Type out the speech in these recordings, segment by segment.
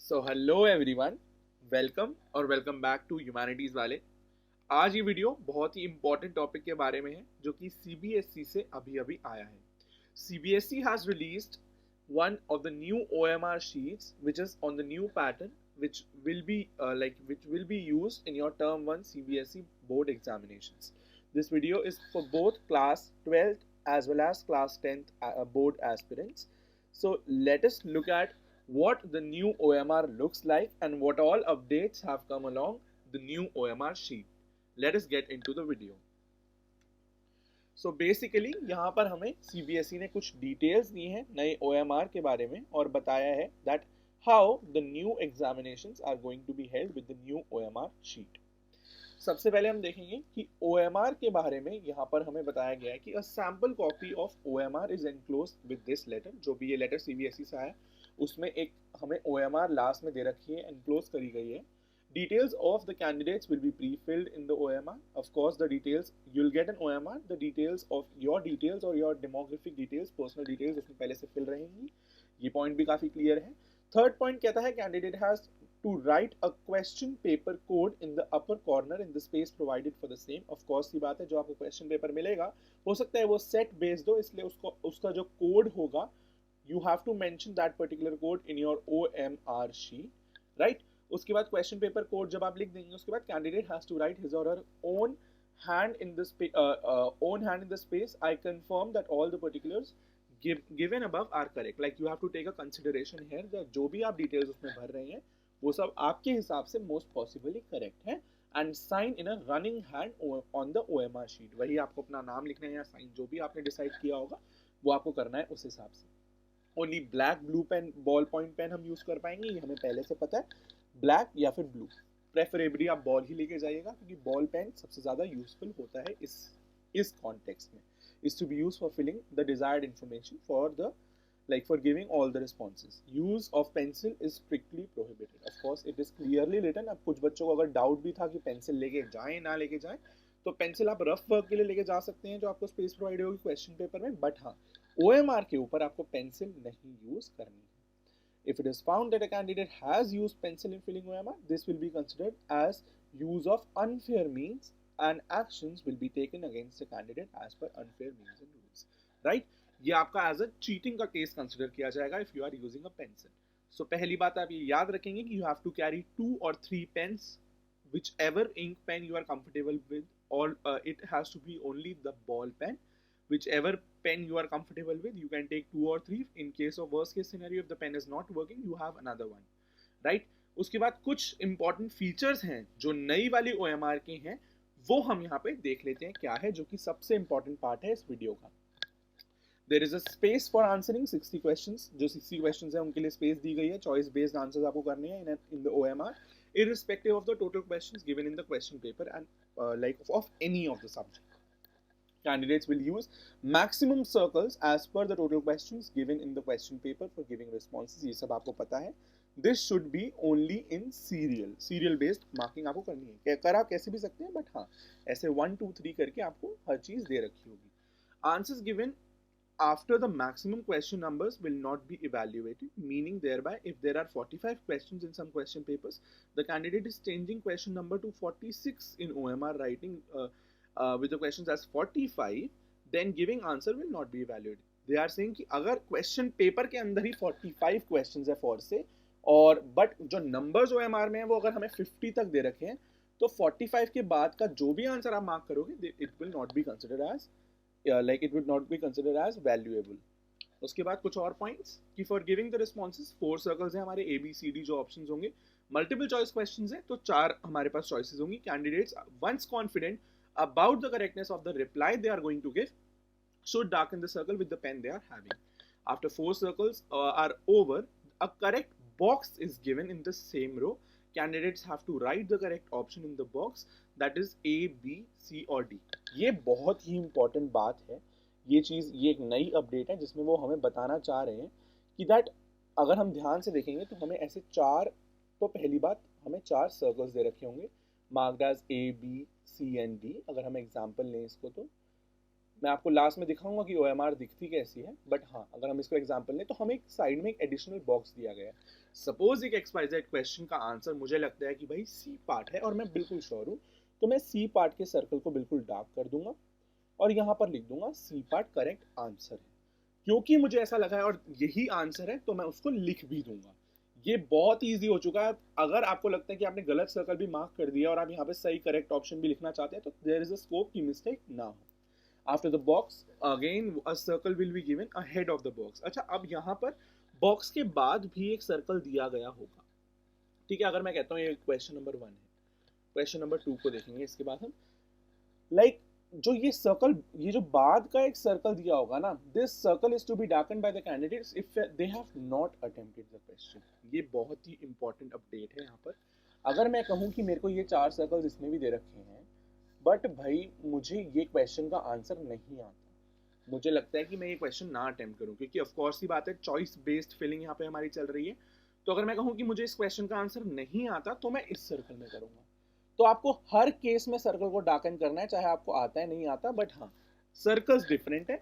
So hello everyone, welcome और welcome back to humanities वाले। आज ये वीडियो बहुत ही इंपॉर्टेंट टॉपिक के बारे में है जो कि सीबीएसई से अभी अभी आया है। CBSE has released one of the new OMR sheets which is on the new pattern which will be used in your term 1 CBSE board examinations. This video is for both class 12th as well as class 10th board aspirants. So let us look at what the new OMR looks like and what all updates have come along the new OMR sheet. Let us get into the video. So basically यहाँ पर हमें CBSE ने कुछ details दी हैं नए OMR के बारे में और बताया है that how the new examinations are going to be held with the new OMR sheet. सबसे पहले हम देखेंगे कि ओएमआर के बारे में यहाँ पर हमें बताया गया है कि a sample copy of OMR is enclosed with this letter. जो भी ये लेटर सीबीएसई से आया उसमें एक हमें ओएमआर लास्ट में दे रखी है, एनक्लोज करी गई है। Details of the candidates will be pre-filled in the OMR. Of course, the details you'll get an OMR. The details of your details or your demographic details, personal details उसमें पहले से fill रहेंगी। ये point भी काफी clear है। Third point कहता है candidate has to write a question paper code in the upper corner in the space provided for the same. Of course ये बात है, जो आपको question paper मिलेगा हो सकता है वो set based हो, इसलिए उसका जो code होगा you have to mention that particular code in your OMR sheet, right? उसके बाद क्वेश्चन पेपर कोड जब आप लिख देंगे उसके बाद candidate has to write his or her own hand in the space I confirm that all the particulars given above are correct. Like you have to take a consideration here that जो भी आप details उसमें भर रहे हैं वो सब आपके हिसाब से मोस्ट पॉसिबली करेक्ट है and sign in a running hand on the OMR sheet. वही आपको अपना नाम लिखना है या साइन जो भी आपने डिसाइड किया होगा वो आपको करना है उस हिसाब से। Only black blue pen ball point pen हम यूज कर पाएंगे, ये हमें पहले से पता है, ब्लैक या फिर ब्लू। प्रेफरेबली आप बॉल ही लेके जाइएगा क्योंकि बॉल पेन सबसे ज़्यादा यूजफुल होता है इस कॉन्टेक्स्ट में। Is to be use for filling the desired information for the for giving all the responses. Use of pencil is strictly prohibited. Of course, it is clearly written. अब कुछ बच्चों को अगर डाउट भी था कि पेंसिल लेके जाएं ना लेके जाएं, तो पेंसिल आप रफ वर्क के लिए लेके जा सकते हैं जो आपको स्पेस प्रोवाइड होगी क्वेश्चन पेपर में, बट हाँ OMR के ऊपर आपको पेंसिल नहीं यूज करनी है। If it is found that a candidate has used pencil in filling OMR, this will be considered as use of unfair means and actions will be taken against the candidate as per unfair means and rules. Right? ये आपका as a cheating का case consider किया जाएगा if you are using a pencil. So पहली बात आप ये याद रखेंगे कि you have to carry 2 or 3 pens, whichever ink pen you are comfortable with, or it has to be only the ball pen. Whichever pen you are comfortable with, you can take 2 or 3. In case of worst case scenario, if the pen is not working, you have another one, right? उसके बाद कुछ important features हैं जो नई वाली OMR के हैं वो हम यहाँ पे देख लेते हैं क्या है, जो कि सबसे इंपॉर्टेंट पार्ट है इस वीडियो का। There is a space for answering 60 questions. जो 60 questions हैं उनके लिए space दी गई है, choice based answers आपको करने हैं in the OMR, irrespective of the total questions given in the question paper and of any of the subject. Candidates will use maximum circles as per the total questions given in the question paper for giving responses. ये सब आपको पता है। This should be only in serial based marking आपको करनी है। कर आप कैसे भी सकते हैं, बट हाँ ऐसे 1 2 3 करके आपको हर चीज दे रखी होगी। Answers given after the maximum question numbers will not be evaluated, meaning thereby if there are 45 questions in some question papers, the candidate is changing question number to 46 in OMR, writing with the questions as 45, then giving answer will not be evaluated. They are saying कि अगर question paper के अंदर ही 45 questions है for से, और but जो numbers OMR में है वो अगर हमें 50 तक दे रखे हैं, तो 45 के बाद का जो भी आंसर आप मार्क करोगे it will not be considered as it would not be considered as valuable. उसके बाद कुछ और पॉइंट्स कि for giving the responses 4 circles हैं हमारे ABCD जो ऑप्शंस होंगे। मल्टीपल चॉइस क्वेश्चंस हैं तो 4 हमारे पास चॉइसेस होंगी। Candidates once confident about the correctness of the reply they are going to give should darken the circle with the pen they are having. After 4 circles are over, a correct box is given in the same row. Candidates have to write the correct option in the box, that is A, B, C और D. ये बहुत ही important बात है। ये चीज़, ये एक नई update है जिसमें वो हमें बताना चाह रहे हैं कि दैट अगर हम ध्यान से देखेंगे तो हमें ऐसे 4, तो पहली बात हमें 4 सर्कल्स दे रखे होंगे marked as A, B, C and D। अगर हम एग्जाम्पल लें इसको तो मैं आपको लास्ट में दिखाऊंगा कि OMR दिखती कैसी है, बट हाँ अगर हम इसको एग्जांपल लें तो हमें एक साइड में एक एडिशनल बॉक्स दिया गया है। सपोज एक XYZ क्वेश्चन का आंसर मुझे लगता है कि भाई सी पार्ट है और मैं बिल्कुल श्योर हूँ, तो मैं सी पार्ट के सर्कल को बिल्कुल डार्क कर दूंगा और यहाँ पर लिख दूंगा सी पार्ट करेक्ट आंसर है। क्योंकि मुझे ऐसा लगा है और यही आंसर है तो मैं उसको लिख भी दूंगा। ये बहुत ईजी हो चुका है। अगर आपको लगता है कि आपने गलत सर्कल भी मार्क कर दिया और आप यहाँ पे सही करेक्ट ऑप्शन भी लिखना चाहते हैं तो देयर इज अ स्कोप की मिस्टेक ना हो। After the box again a circle will be given ahead of the box. अच्छा, अब यहाँ पर बॉक्स के बाद भी एक सर्कल दिया गया होगा, ठीक है। अगर मैं कहता हूँ ये क्वेश्चन नंबर 1 है, क्वेश्चन नंबर 2 को देखेंगे इसके बाद हम। लाइक जो ये सर्कल, ये जो बाद का एक सर्कल दिया होगा ना, this circle is to be darken by the candidates if they have not attempted the question. ये बहुत ही इंपॉर्टेंट अपडेट है यहाँ पर। अगर मैं कहूँ कि मेरे को ये 4 सर्कल्स इसमें भी दे रखे हैं, बट भाई मुझे ये क्वेश्चन का आंसर नहीं आता, मुझे लगता है कि मैं ये क्वेश्चन ना अटेम्प्ट करूँ, क्योंकि ऑफकोर्स की बात है चॉइस बेस्ड फिलिंग यहाँ पे हमारी चल रही है। तो अगर मैं कहूँ कि मुझे इस क्वेश्चन का आंसर नहीं आता तो मैं इस सर्कल में करूँगा। तो आपको हर केस में सर्कल को डार्कन करना है, चाहे आपको आता है नहीं आता, बट हाँ सर्कल्स डिफरेंट है,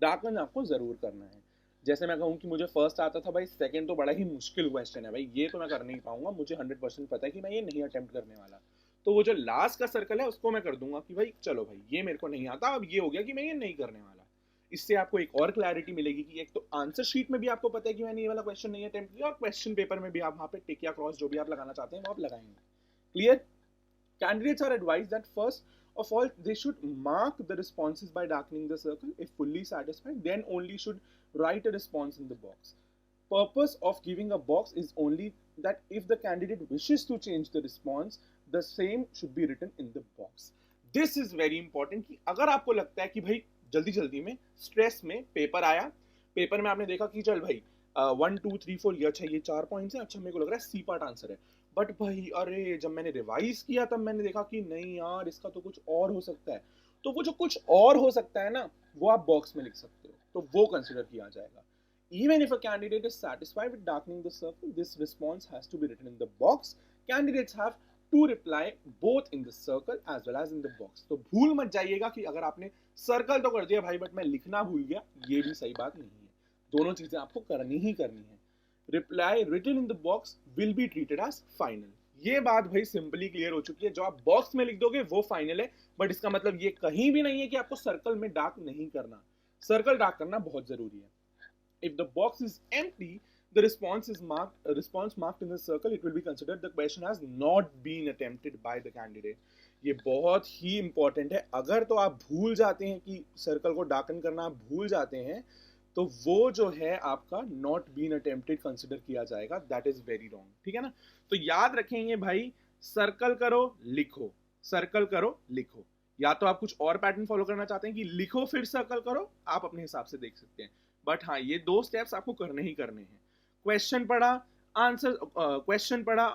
डार्कन आपको जरूर करना है। जैसे मैं कहूँ कि मुझे फर्स्ट आता था भाई, सेकंड तो बड़ा ही मुश्किल क्वेश्चन है भाई, ये तो मैं कर नहीं पाऊंगा, मुझे 100% पता है कि मैं ये नहीं अटेम्प्ट करने वाला। तो वो जो लास्ट का सर्कल है उसको मैं कर दूंगा कि भाई चलो भाई ये मेरे को नहीं आता, अब ये हो गया कि मैं ये नहीं करने वाला। इससे आपको एक और क्लैरिटी मिलेगी कि एक तो आंसर शीट में भी आपको पता है कि मैंने ये वाला क्वेश्चन नहीं अटेम्प्ट किया, और क्वेश्चन पेपर में भी आप वहाँ पे टिक या क्रॉस जो भी आप लगाना चाहते हैं वो आप लगाएंगे। Clear? Candidates are advised that first of all they should mark the responses by darkening the circle. If fully satisfied, then only should write a response in the box. Purpose of giving a box is only that if the candidate wishes to change the response, the same should be written in the box. This is very important कि अगर आपको लगता है कि भाई जल्दी जल्दी में स्ट्रेस में पेपर आया, पेपर में आपने देखा कि चल भाई 1 2 3 4 ये अच्छा ये 4 पॉइंट्स है, अच्छा मेरे को लग रहा है सी पार्ट आंसर है, बट भाई अरे जब मैंने रिवाइज किया तब मैंने देखा कि नहीं यार इसका तो कुछ और हो सकता है। तो वो जो कुछ और हो सकता है ना, वो आप बॉक्स में लिख सकते हो, तो वो कंसिडर किया जाएगा। Even if a candidate is satisfied with darkening the circle, this response has to be written in the box. Candidates have to reply both in the circle as well as in the box. तो भूल मत जाइएगा कि अगर आपने circle तो कर दिया भाई बट मैं लिखना भूल गया, ये भी सही बात नहीं है। दोनों चीजें आपको करनी ही करनी है। Reply written in the box will be treated as final. ये बात भाई सिंपली क्लियर हो चुकी है। जो आप बॉक्स में लिख दोगे वो फाइनल है, बट इसका मतलब ये कहीं भी नहीं है कि आपको सर्कल में डार्क नहीं करना। सर्कल डार्क करना बहुत जरूरी है। If the box is empty, the response marked in the circle, it will be considered the question has not been attempted by the candidate. ये बहुत ही इंपॉर्टेंट है। अगर तो आप भूल जाते हैं कि सर्कल को डार्कन करना आप भूल जाते हैं, तो वो जो है आपका नॉट बीन अटेम्प्टेड कंसिडर किया जाएगा। दैट इज वेरी रॉन्ग, ठीक है ना। तो याद रखेंगे भाई, सर्कल करो लिखो, सर्कल करो लिखो। या तो आप कुछ और पैटर्न फॉलो करना चाहते हैं कि लिखो फिर सर्कल करो, आप अपने हिसाब से देख सकते हैं, बट हाँ ये 2 स्टेप्स आपको करने ही करने हैं। क्वेश्चन पढ़ा, आंसर क्वेश्चन पढ़ा,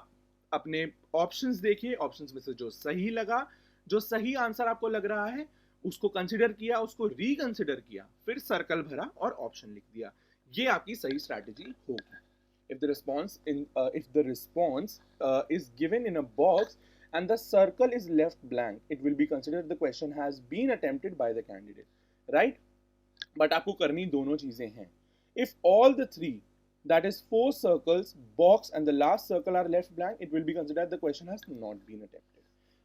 अपने ऑप्शंस देखिए, ऑप्शंस में से जो सही लगा, जो सही आंसर आपको लग रहा है उसको कंसिडर किया, उसको रिकंसिडर किया, फिर सर्कल भरा और ऑप्शन लिख दिया। ये आपकी सही स्ट्रैटेजी होगी। if the response is given in a box and the circle is left blank, it will be considered the question has been attempted by the candidate, right? But आपको करनी दोनों चीजें हैं। If all the 3, that is 4 circles, box and the last circle are left blank, it will be considered the question has not been attempted.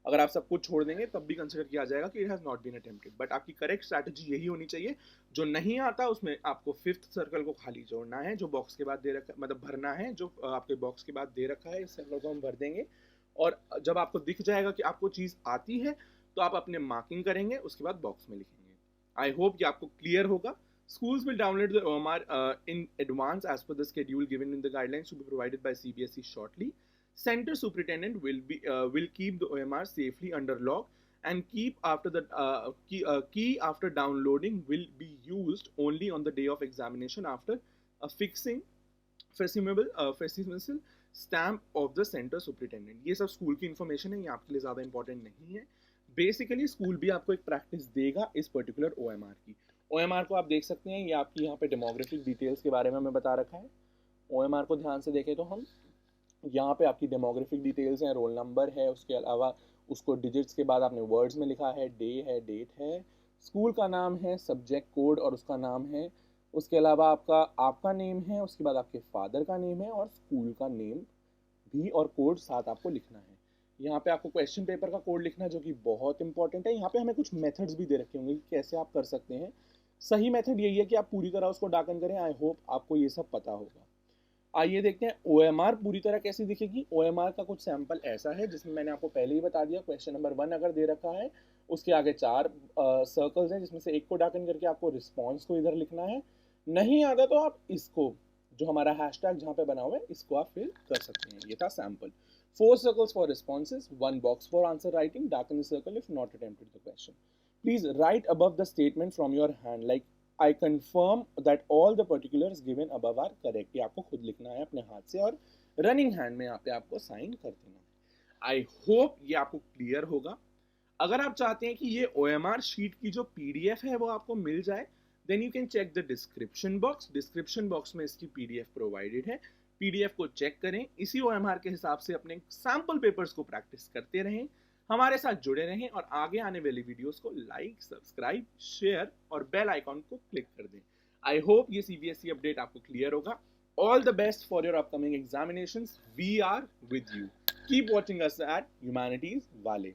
अगर आप सब कुछ छोड़ देंगे तब भी कंसिडर किया जाएगा कि it has not been attempted. But आपकी करेक्ट स्ट्रैटेजी यही होनी चाहिए। जो नहीं आता उसमें आपको 5th सर्कल को खाली जोड़ना है, जो बॉक्स के बाद दे रखा, मतलब भरना है, जो आपके बॉक्स के बाद दे रखा है, इस सर्कल को हम भर देंगे। और जब आपको दिख जाएगा कि आपको चीज़ आती है तो आप अपने मार्किंग करेंगे, उसके बाद बॉक्स में लिखेंगे। आई होप कि आपको क्लियर होगा। Schools will download the OMR in advance as per the schedule given in the guidelines to be provided by CBSE shortly. Center superintendent will keep the OMR safely under lock and keep after the key after downloading will be used only on the day of examination after fixing facsimile stamp of the center superintendent. ये सब school की information है, ये आपके लिए ज़्यादा important नहीं है। बेसिकली स्कूल भी आपको एक प्रैक्टिस देगा इस पर्टिकुलर OMR की। OMR को आप देख सकते हैं, ये आपकी यहाँ पे डेमोग्राफिक डिटेल्स के बारे में हमें बता रखा है। OMR को ध्यान से देखें तो हम यहाँ पे आपकी डेमोग्राफिक डिटेल्स हैं, रोल नंबर है, उसके अलावा उसको डिजिट्स के बाद आपने वर्ड्स में लिखा है, डे है, डेट है, स्कूल का नाम है, सब्जेक्ट कोड और उसका नाम है, उसके अलावा आपका नेम है, उसके बाद आपके फादर का नेम है और स्कूल का नेम भी और कोड साथ आपको लिखना है। यहाँ पे आपको क्वेश्चन पेपर का कोड लिखना है जो कि बहुत इंपॉर्टेंट है। यहाँ पे हमें कुछ मेथड्स भी दे रखे होंगे कि कैसे आप कर सकते हैं। सही मेथड यही है कि आप पूरी तरह उसको डाकन करें। आई होप आपको ये सब पता होगा। आइए देखते हैं OMR पूरी तरह कैसी दिखेगी। OMR का कुछ सैंपल ऐसा है जिसमें मैंने आपको पहले ही बता दिया, क्वेश्चन नंबर 1 अगर दे रखा है उसके आगे 4 सर्कल्स हैं जिसमें से एक को डाकन करके आपको रिस्पॉन्स को इधर लिखना है। नहीं आता तो आप इसको, जो हमारा हैशटैग जहाँ पे बना हुआ है, इसको आप फिल कर सकते हैं। ये था sample. 4 circles for responses, 1 box for answer writing, darken the circle if not attempted the question. Please write above the statement from your hand like I confirm that all the particulars given above are correct. ये आपको खुद लिखना है अपने हाथ से और running hand में यहाँ पे आपको साइन कर देना है। आई होप ये आपको क्लियर होगा। अगर आप चाहते हैं कि ये OMR शीट की जो PDF है वो आपको मिल जाए, then you can check the description box. Description box में इसकी PDF प्रोवाइडेड है। PDF को चेक करें, इसी OMR के हिसाब से अपने सैंपल पेपर्स को प्रैक्टिस करते रहें, हमारे साथ जुड़े रहें और आगे आने वाली वीडियोस को लाइक, सब्सक्राइब, शेयर और बेल आइकॉन को क्लिक कर दें। आई होप ये CBSE अपडेट आपको क्लियर होगा। All the best for your upcoming examinations. We are with you. Keep watching us at humanities वाले।